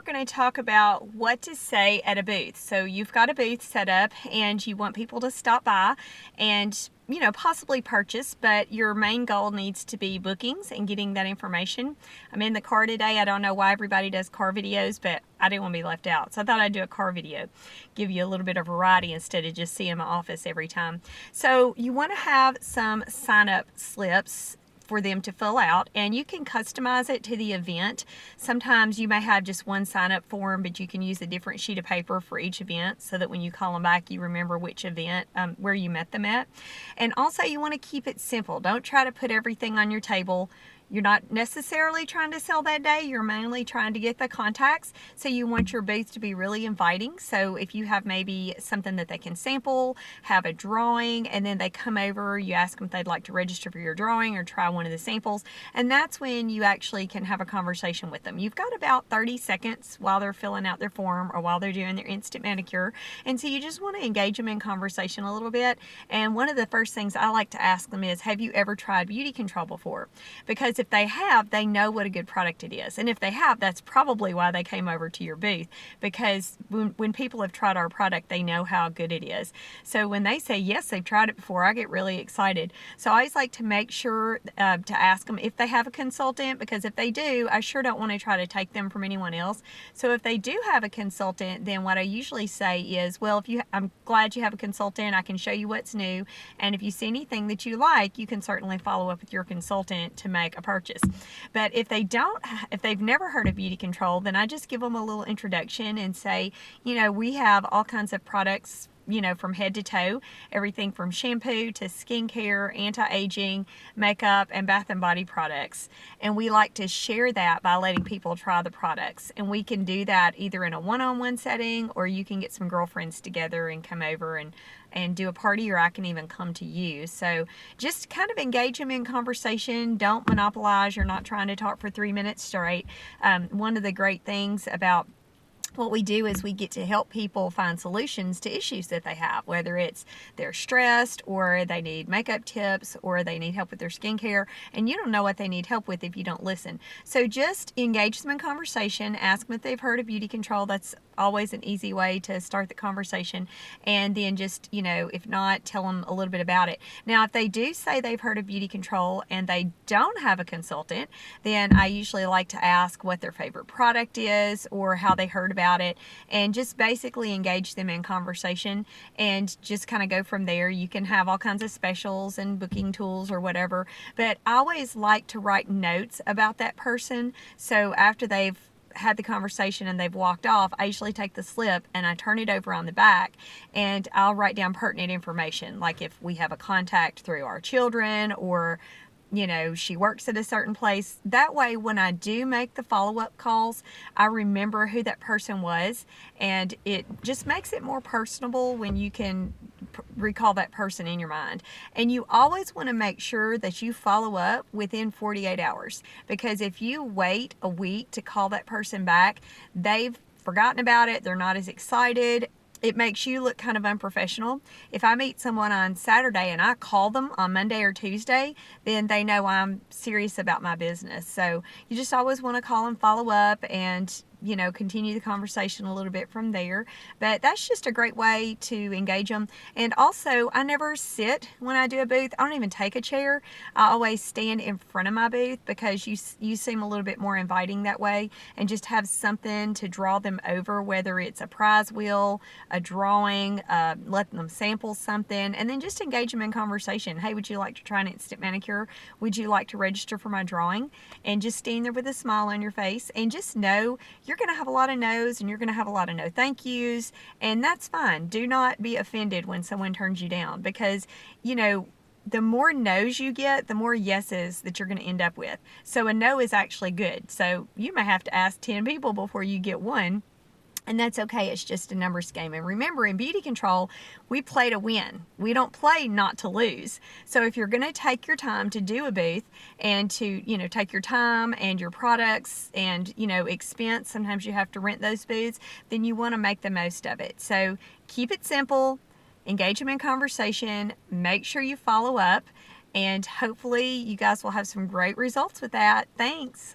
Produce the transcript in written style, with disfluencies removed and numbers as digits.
we're going to talk about what to say at a booth. So you've got a booth set up and you want people to stop by and possibly purchase, but your main goal needs to be bookings and getting that information. I'm in the car today. I don't know why everybody does car videos, but I didn't want to be left out. So I thought I'd do a car video, give you a little bit of variety instead of just seeing my office every time. So you want to have some sign-up slips for them to fill out, and you can customize it to the event. Sometimes you may have just one sign-up form, but you can use a different sheet of paper for each event so that when you call them back, you remember which event, where you met them at. And also you want to keep it simple. Don't try to put everything on your table. You're not necessarily trying to sell that day. You're mainly trying to get the contacts. So you want your booth to be really inviting. So if you have maybe something that they can sample, have a drawing, and then they come over, you ask them if they'd like to register for your drawing or try one of the samples. And that's when you actually can have a conversation with them. You've got about 30 seconds while they're filling out their form or while they're doing their instant manicure. And so you just want to engage them in conversation a little bit. And one of the first things I like to ask them is, have you ever tried beauty control before? Because if they have, they know what a good product it is. And if they have, that's probably why they came over to your booth, because when people have tried our product, they know how good it is. So when they say, yes, they've tried it before, I get really excited. So I always like to make sure to ask them if they have a consultant, because if they do, I sure don't want to try to take them from anyone else. So if they do have a consultant, then what I usually say is, well, I'm glad you have a consultant. I can show you what's new. And if you see anything that you like, you can certainly follow up with your consultant to make a purchase. But if they've never heard of beauty control, then I just give them a little introduction and say, we have all kinds of products, from head to toe, everything from shampoo to skincare, anti-aging, makeup, and bath and body products. And we like to share that by letting people try the products. And we can do that either in a one-on-one setting, or you can get some girlfriends together and come over and do a party, or I can even come to you. So just kind of engage them in conversation. Don't monopolize. You're not trying to talk for 3 minutes straight. One of the great things about what we do is we get to help people find solutions to issues that they have, whether it's they're stressed or they need makeup tips or they need help with their skincare, and you don't know what they need help with if you don't listen. So just engage them in conversation, ask them if they've heard of beauty control. That's always an easy way to start the conversation. And then just, if not, tell them a little bit about it. Now, if they do say they've heard of beauty control and they don't have a consultant, then I usually like to ask what their favorite product is or how they heard about it, and just basically engage them in conversation and just kind of go from there. You can have all kinds of specials and booking tools or whatever, but I always like to write notes about that person. So after they've had the conversation and they've walked off, I usually take the slip and I turn it over on the back and I'll write down pertinent information, like if we have a contact through our children, or she works at a certain place. That way, when I do make the follow-up calls, I remember who that person was, and it just makes it more personable when you can recall that person in your mind. And you always want to make sure that you follow up within 48 hours, because if you wait a week to call that person back, they've forgotten about it, they're not as excited. It makes you look kind of unprofessional. If I meet someone on Saturday and I call them on Monday or Tuesday, then they know I'm serious about my business. So you just always want to call and follow up and continue the conversation a little bit from there. But that's just a great way to engage them. And also, I never sit when I do a booth. I don't even take a chair. I always stand in front of my booth, because you seem a little bit more inviting that way, and just have something to draw them over, whether it's a prize wheel, a drawing, let them sample something, and then just engage them in conversation. Hey, would you like to try an instant manicure? Would you like to register for my drawing? And just stand there with a smile on your face, and just know you're going to have a lot of no's and you're going to have a lot of no thank yous, and that's fine. Do not be offended when someone turns you down, because the more no's you get, the more yeses that you're going to end up with. So a no is actually good. So you may have to ask 10 people before you get one. And that's okay. It's just a numbers game. And remember, in beauty control, we play to win. We don't play not to lose. So if you're going to take your time to do a booth and to, take your time and your products and, expense, sometimes you have to rent those booths, then you want to make the most of it. So keep it simple, engage them in conversation, make sure you follow up, and hopefully you guys will have some great results with that. Thanks.